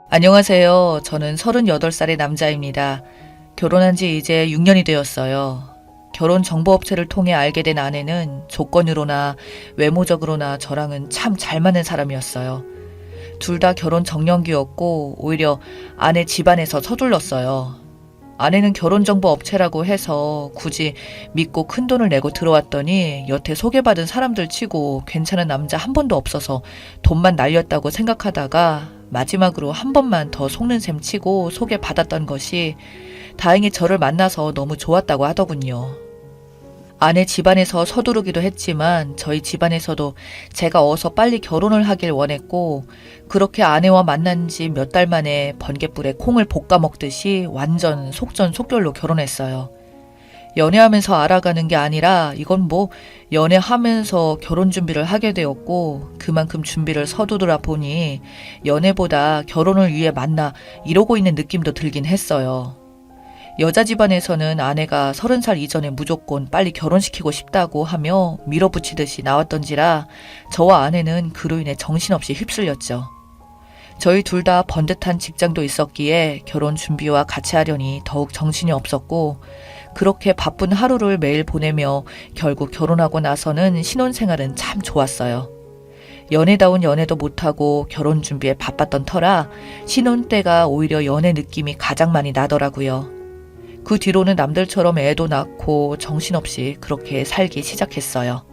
안녕하세요. 저는 38살의 남자입니다. 결혼한 지 이제 6년이 되었어요. 결혼 정보업체를 통해 알게 된 아내는 조건으로나 외모적으로나 저랑은 참 잘 맞는 사람이었어요. 둘 다 결혼 정년기였고 오히려 아내 집안에서 서둘렀어요. 아내는 결혼정보업체라고 해서 굳이 믿고 큰돈을 내고 들어왔더니 여태 소개받은 사람들 치고 괜찮은 남자 한 번도 없어서 돈만 날렸다고 생각하다가 마지막으로 한 번만 더 속는 셈 치고 소개받았던 것이 다행히 저를 만나서 너무 좋았다고 하더군요. 아내 집안에서 서두르기도 했지만 저희 집안에서도 제가 어서 빨리 결혼을 하길 원했고 그렇게 아내와 만난 지 몇 달 만에 번갯불에 콩을 볶아 먹듯이 완전 속전속결로 결혼했어요. 연애하면서 알아가는 게 아니라 이건 뭐 연애하면서 결혼 준비를 하게 되었고 그만큼 준비를 서두르다 보니 연애보다 결혼을 위해 만나 이러고 있는 느낌도 들긴 했어요. 여자 집안에서는 아내가 30살 이전에 무조건 빨리 결혼시키고 싶다고 하며 밀어붙이듯이 나왔던지라 저와 아내는 그로 인해 정신없이 휩쓸렸죠. 저희 둘 다 번듯한 직장도 있었기에 결혼 준비와 같이 하려니 더욱 정신이 없었고 그렇게 바쁜 하루를 매일 보내며 결국 결혼하고 나서는 신혼생활은 참 좋았어요. 연애다운 연애도 못하고 결혼 준비에 바빴던 터라 신혼 때가 오히려 연애 느낌이 가장 많이 나더라고요. 그 뒤로는 남들처럼 애도 낳고 정신없이 그렇게 살기 시작했어요.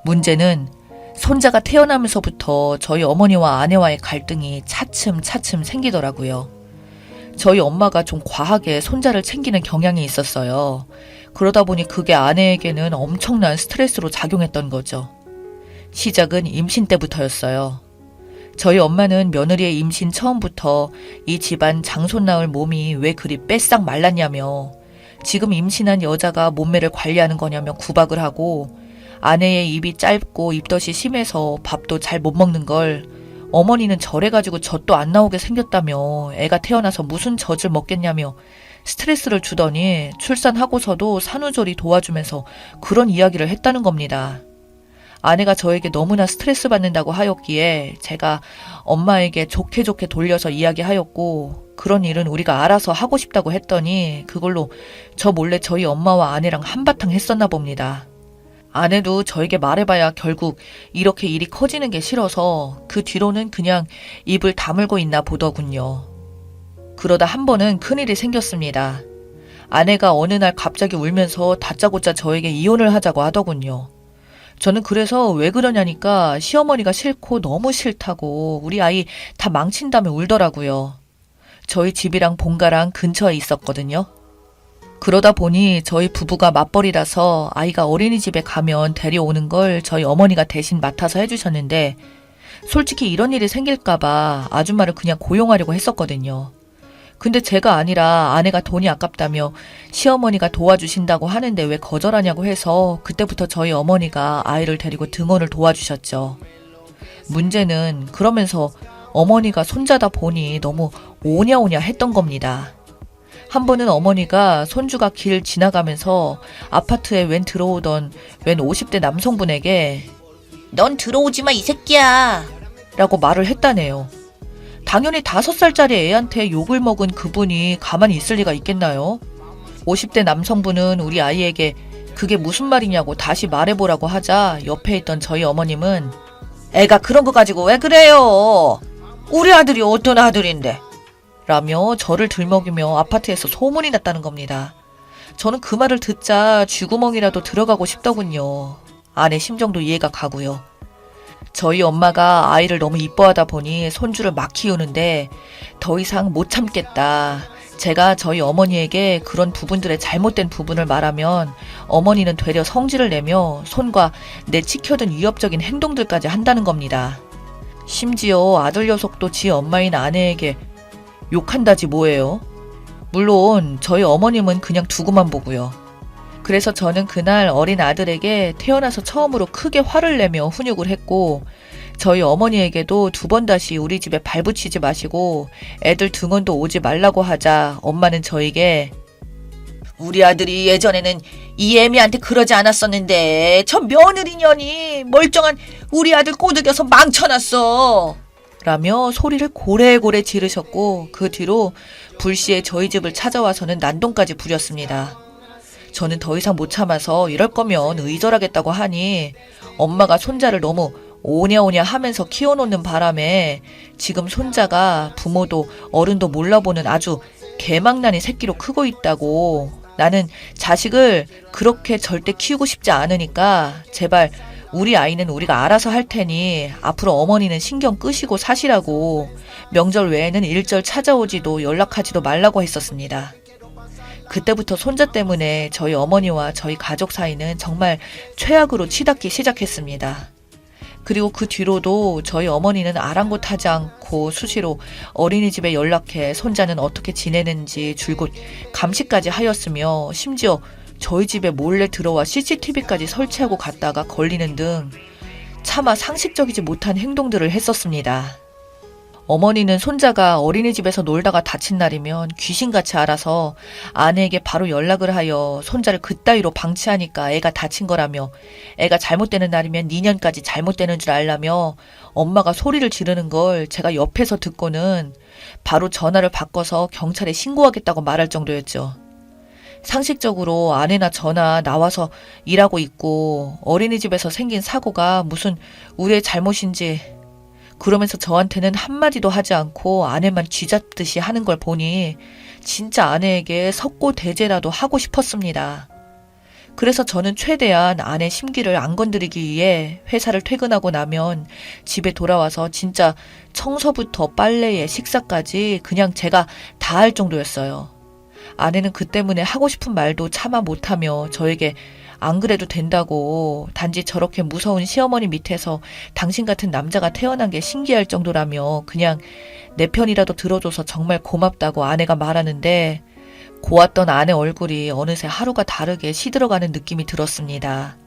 문제는 손자가 태어나면서부터 저희 어머니와 아내와의 갈등이 차츰차츰 생기더라고요. 저희 엄마가 좀 과하게 손자를 챙기는 경향이 있었어요. 그러다 보니 그게 아내에게는 엄청난 스트레스로 작용했던 거죠. 시작은 임신 때부터였어요. 저희 엄마는 며느리의 임신 처음부터 이 집안 장손 낳을 몸이 왜 그리 빼싹 말랐냐며 지금 임신한 여자가 몸매를 관리하는 거냐며 구박을 하고 아내의 입이 짧고 입덧이 심해서 밥도 잘 못 먹는 걸 어머니는 저래가지고 젖도 안 나오게 생겼다며 애가 태어나서 무슨 젖을 먹겠냐며 스트레스를 주더니 출산하고서도 산후조리 도와주면서 그런 이야기를 했다는 겁니다. 아내가 저에게 너무나 스트레스 받는다고 하였기에 제가 엄마에게 좋게 돌려서 이야기하였고 그런 일은 우리가 알아서 하고 싶다고 했더니 그걸로 저 몰래 저희 엄마와 아내랑 한바탕 했었나 봅니다. 아내도 저에게 말해봐야 결국 이렇게 일이 커지는 게 싫어서 그 뒤로는 그냥 입을 다물고 있나 보더군요. 그러다 한 번은 큰일이 생겼습니다. 아내가 어느 날 갑자기 울면서 다짜고짜 저에게 이혼을 하자고 하더군요. 저는 그래서 왜 그러냐니까 시어머니가 싫고 너무 싫다고 우리 아이 다 망친다며 울더라고요. 저희 집이랑 본가랑 근처에 있었거든요. 그러다 보니 저희 부부가 맞벌이라서 아이가 어린이집에 가면 데려오는 걸 저희 어머니가 대신 맡아서 해주셨는데 솔직히 이런 일이 생길까봐 아줌마를 그냥 고용하려고 했었거든요. 근데 제가 아니라 아내가 돈이 아깝다며 시어머니가 도와주신다고 하는데 왜 거절하냐고 해서 그때부터 저희 어머니가 아이를 데리고 등원을 도와주셨죠. 문제는 그러면서 어머니가 손자다 보니 너무 오냐오냐 했던 겁니다. 한 번은 어머니가 손주가 길 지나가면서 아파트에 웬 50대 남성분에게 넌 들어오지 마, 이 새끼야. 라고 말을 했다네요. 당연히 5살짜리 애한테 욕을 먹은 그분이 가만히 있을 리가 있겠나요? 50대 남성분은 우리 아이에게 그게 무슨 말이냐고 다시 말해보라고 하자 옆에 있던 저희 어머님은 애가 그런 거 가지고 왜 그래요? 우리 아들이 어떤 아들인데? 라며 저를 들먹이며 아파트에서 소문이 났다는 겁니다. 저는 그 말을 듣자 쥐구멍이라도 들어가고 싶더군요. 아내 심정도 이해가 가고요. 저희 엄마가 아이를 너무 이뻐하다 보니 손주를 막 키우는데 더 이상 못 참겠다. 제가 저희 어머니에게 그런 부분들의 잘못된 부분을 말하면 어머니는 되려 성질을 내며 손과 내치켜든 위협적인 행동들까지 한다는 겁니다. 심지어 아들 녀석도 지 엄마인 아내에게 욕한다지 뭐예요. 물론 저희 어머님은 그냥 두고만 보고요. 그래서 저는 그날 어린 아들에게 태어나서 처음으로 크게 화를 내며 훈육을 했고 저희 어머니에게도 2번 다시 우리 집에 발붙이지 마시고 애들 등원도 오지 말라고 하자 엄마는 저에게 우리 아들이 예전에는 이 애미한테 그러지 않았었는데 저 며느리년이 멀쩡한 우리 아들 꼬드겨서 망쳐놨어. 라며 소리를 고래고래 지르셨고 그 뒤로 불시에 저희 집을 찾아와서는 난동까지 부렸습니다. 저는 더 이상 못 참아서 이럴 거면 의절하겠다고 하니 엄마가 손자를 너무 오냐오냐 하면서 키워놓는 바람에 지금 손자가 부모도 어른도 몰라보는 아주 개망나니 새끼로 크고 있다고, 나는 자식을 그렇게 절대 키우고 싶지 않으니까 제발 우리 아이는 우리가 알아서 할 테니 앞으로 어머니는 신경 끄시고 사시라고 명절 외에는 일절 찾아오지도 연락하지도 말라고 했었습니다. 그때부터 손자 때문에 저희 어머니와 저희 가족 사이는 정말 최악으로 치닫기 시작했습니다. 그리고 그 뒤로도 저희 어머니는 아랑곳하지 않고 수시로 어린이집에 연락해 손자는 어떻게 지내는지 줄곧 감시까지 하였으며 심지어 저희 집에 몰래 들어와 CCTV까지 설치하고 갔다가 걸리는 등 차마 상식적이지 못한 행동들을 했었습니다. 어머니는 손자가 어린이집에서 놀다가 다친 날이면 귀신같이 알아서 아내에게 바로 연락을 하여 손자를 그따위로 방치하니까 애가 다친 거라며, 애가 잘못되는 날이면 니년까지 잘못되는 줄 알라며 엄마가 소리를 지르는 걸 제가 옆에서 듣고는 바로 전화를 바꿔서 경찰에 신고하겠다고 말할 정도였죠. 상식적으로 아내나 저나 나와서 일하고 있고 어린이집에서 생긴 사고가 무슨 우리의 잘못인지, 그러면서 저한테는 한마디도 하지 않고 아내만 쥐잡듯이 하는 걸 보니 진짜 아내에게 석고대죄라도 하고 싶었습니다. 그래서 저는 최대한 아내 심기를 안 건드리기 위해 회사를 퇴근하고 나면 집에 돌아와서 진짜 청소부터 빨래에 식사까지 그냥 제가 다 할 정도였어요. 아내는 그 때문에 하고 싶은 말도 차마 못하며 저에게 안 그래도 된다고, 단지 저렇게 무서운 시어머니 밑에서 당신 같은 남자가 태어난 게 신기할 정도라며 그냥 내 편이라도 들어줘서 정말 고맙다고 아내가 말하는데, 고왔던 아내 얼굴이 어느새 하루가 다르게 시들어가는 느낌이 들었습니다.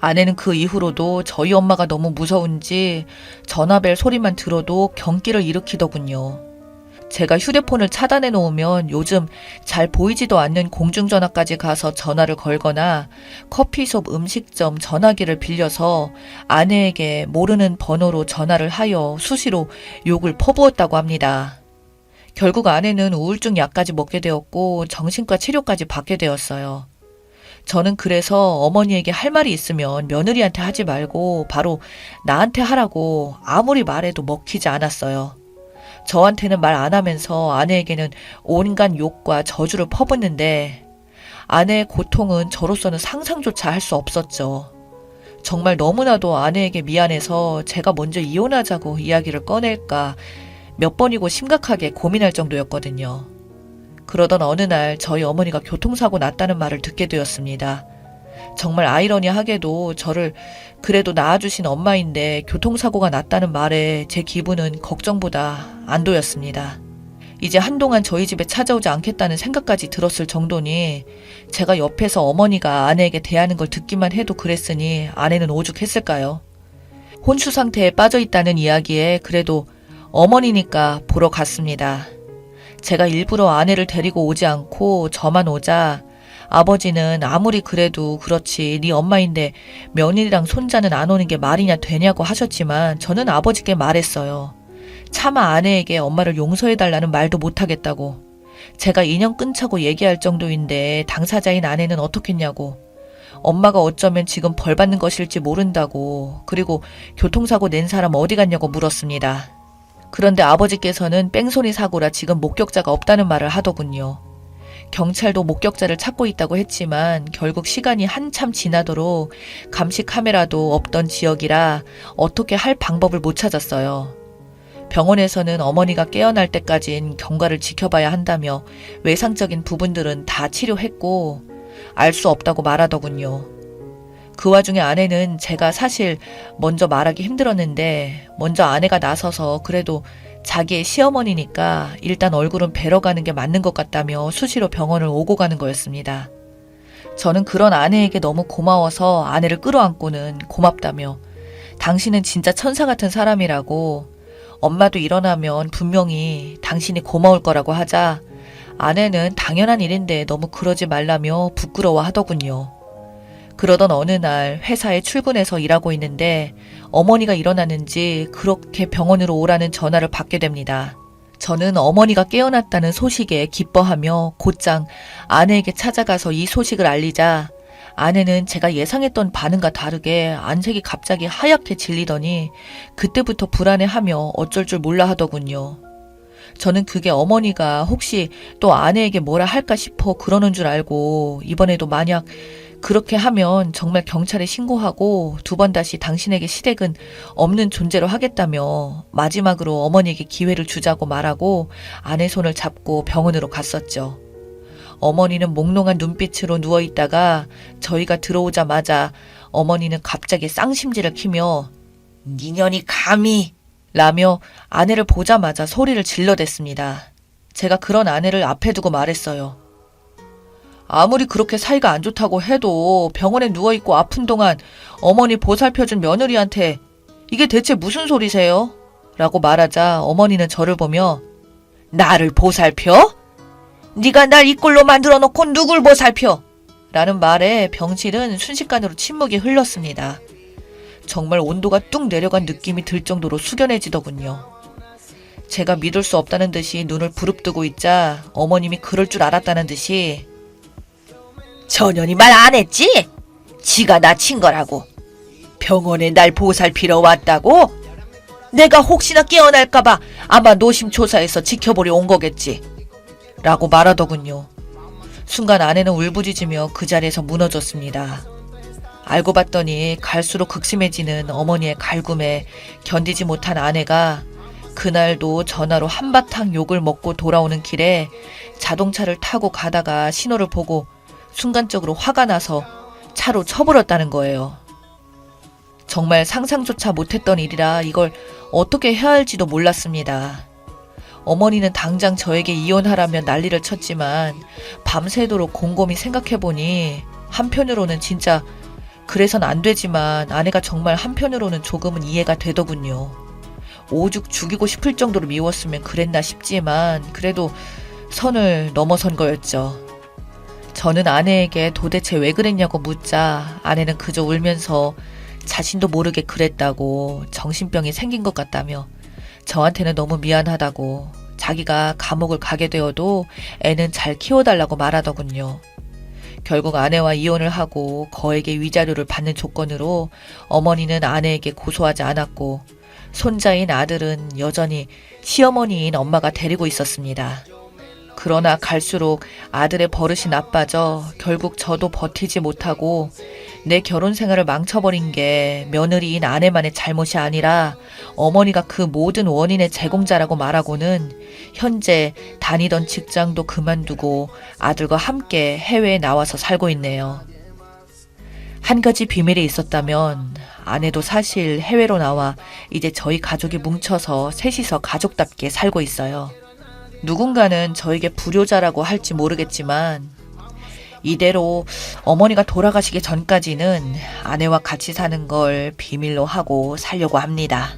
아내는 그 이후로도 저희 엄마가 너무 무서운지 전화벨 소리만 들어도 경기를 일으키더군요. 제가 휴대폰을 차단해 놓으면 요즘 잘 보이지도 않는 공중전화까지 가서 전화를 걸거나 커피숍 음식점 전화기를 빌려서 아내에게 모르는 번호로 전화를 하여 수시로 욕을 퍼부었다고 합니다. 결국 아내는 우울증 약까지 먹게 되었고 정신과 치료까지 받게 되었어요. 저는 그래서 어머니에게 할 말이 있으면 며느리한테 하지 말고 바로 나한테 하라고 아무리 말해도 먹히지 않았어요. 저한테는 말 안 하면서 아내에게는 온갖 욕과 저주를 퍼붓는데 아내의 고통은 저로서는 상상조차 할 수 없었죠. 정말 너무나도 아내에게 미안해서 제가 먼저 이혼하자고 이야기를 꺼낼까 몇 번이고 심각하게 고민할 정도였거든요. 그러던 어느 날 저희 어머니가 교통사고 났다는 말을 듣게 되었습니다. 정말 아이러니하게도 저를 그래도 낳아주신 엄마인데 교통사고가 났다는 말에 제 기분은 걱정보다 안도였습니다. 이제 한동안 저희 집에 찾아오지 않겠다는 생각까지 들었을 정도니 제가 옆에서 어머니가 아내에게 대하는 걸 듣기만 해도 그랬으니 아내는 오죽했을까요? 혼수 상태에 빠져 있다는 이야기에 그래도 어머니니까 보러 갔습니다. 제가 일부러 아내를 데리고 오지 않고 저만 오자 아버지는 아무리 그래도 그렇지 네 엄마인데 며느리랑 손자는 안 오는 게 말이냐 되냐고 하셨지만 저는 아버지께 말했어요. 차마 아내에게 엄마를 용서해달라는 말도 못하겠다고. 제가 인연 끊자고 얘기할 정도인데 당사자인 아내는 어떻겠냐고. 엄마가 어쩌면 지금 벌 받는 것일지 모른다고. 그리고 교통사고 낸 사람 어디 갔냐고 물었습니다. 그런데 아버지께서는 뺑소니 사고라 지금 목격자가 없다는 말을 하더군요. 경찰도 목격자를 찾고 있다고 했지만 결국 시간이 한참 지나도록 감시 카메라도 없던 지역이라 어떻게 할 방법을 못 찾았어요. 병원에서는 어머니가 깨어날 때까진 경과를 지켜봐야 한다며 외상적인 부분들은 다 치료했고 알 수 없다고 말하더군요. 그 와중에 아내는 제가 사실 먼저 말하기 힘들었는데 먼저 아내가 나서서 그래도 자기의 시어머니니까 일단 얼굴은 뵈러 가는 게 맞는 것 같다며 수시로 병원을 오고 가는 거였습니다. 저는 그런 아내에게 너무 고마워서 아내를 끌어안고는 고맙다며 당신은 진짜 천사 같은 사람이라고, 엄마도 일어나면 분명히 당신이 고마울 거라고 하자 아내는 당연한 일인데 너무 그러지 말라며 부끄러워 하더군요. 그러던 어느 날 회사에 출근해서 일하고 있는데 어머니가 일어났는지 그렇게 병원으로 오라는 전화를 받게 됩니다. 저는 어머니가 깨어났다는 소식에 기뻐하며 곧장 아내에게 찾아가서 이 소식을 알리자 아내는 제가 예상했던 반응과 다르게 안색이 갑자기 하얗게 질리더니 그때부터 불안해하며 어쩔 줄 몰라 하더군요. 저는 그게 어머니가 혹시 또 아내에게 뭐라 할까 싶어 그러는 줄 알고 이번에도 만약 그렇게 하면 정말 경찰에 신고하고 두 번 다시 당신에게 시댁은 없는 존재로 하겠다며 마지막으로 어머니에게 기회를 주자고 말하고 아내 손을 잡고 병원으로 갔었죠. 어머니는 몽롱한 눈빛으로 누워있다가 저희가 들어오자마자 어머니는 갑자기 쌍심지를 키며 니년이 감히 라며 아내를 보자마자 소리를 질러댔습니다. 제가 그런 아내를 앞에 두고 말했어요. 아무리 그렇게 사이가 안 좋다고 해도 병원에 누워있고 아픈 동안 어머니 보살펴준 며느리한테 이게 대체 무슨 소리세요? 라고 말하자 어머니는 저를 보며 나를 보살펴? 네가 날 이 꼴로 만들어 놓고 누굴 보살펴? 라는 말에 병실은 순식간으로 침묵이 흘렀습니다. 정말 온도가 뚝 내려간 느낌이 들 정도로 숙연해지더군요. 제가 믿을 수 없다는 듯이 눈을 부릅뜨고 있자 어머님이 그럴 줄 알았다는 듯이 전현이 말 안 했지? 지가 나 친 거라고. 병원에 날 보살피러 왔다고? 내가 혹시나 깨어날까봐 아마 노심초사해서 지켜보려 온 거겠지. 라고 말하더군요. 순간 아내는 울부짖으며 그 자리에서 무너졌습니다. 알고 봤더니 갈수록 극심해지는 어머니의 갈굼에 견디지 못한 아내가 그날도 전화로 한바탕 욕을 먹고 돌아오는 길에 자동차를 타고 가다가 신호를 보고 순간적으로 화가 나서 차로 쳐버렸다는 거예요. 정말 상상조차 못했던 일이라 이걸 어떻게 해야 할지도 몰랐습니다. 어머니는 당장 저에게 이혼하라며 난리를 쳤지만 밤새도록 곰곰이 생각해보니 한편으로는 진짜 그래선 안 되지만 아내가 정말 한편으로는 조금은 이해가 되더군요. 오죽 죽이고 싶을 정도로 미웠으면 그랬나 싶지만 그래도 선을 넘어선 거였죠. 저는 아내에게 도대체 왜 그랬냐고 묻자 아내는 그저 울면서 자신도 모르게 그랬다고 정신병이 생긴 것 같다며 저한테는 너무 미안하다고 자기가 감옥을 가게 되어도 애는 잘 키워달라고 말하더군요. 결국 아내와 이혼을 하고 거액의 위자료를 받는 조건으로 어머니는 아내에게 고소하지 않았고 손자인 아들은 여전히 시어머니인 엄마가 데리고 있었습니다. 그러나 갈수록 아들의 버릇이 나빠져 결국 저도 버티지 못하고 내 결혼 생활을 망쳐버린 게 며느리인 아내만의 잘못이 아니라 어머니가 그 모든 원인의 제공자라고 말하고는 현재 다니던 직장도 그만두고 아들과 함께 해외에 나와서 살고 있네요. 한 가지 비밀이 있었다면 아내도 사실 해외로 나와 이제 저희 가족이 뭉쳐서 셋이서 가족답게 살고 있어요. 누군가는 저에게 불효자라고 할지 모르겠지만 이대로 어머니가 돌아가시기 전까지는 아내와 같이 사는 걸 비밀로 하고 살려고 합니다.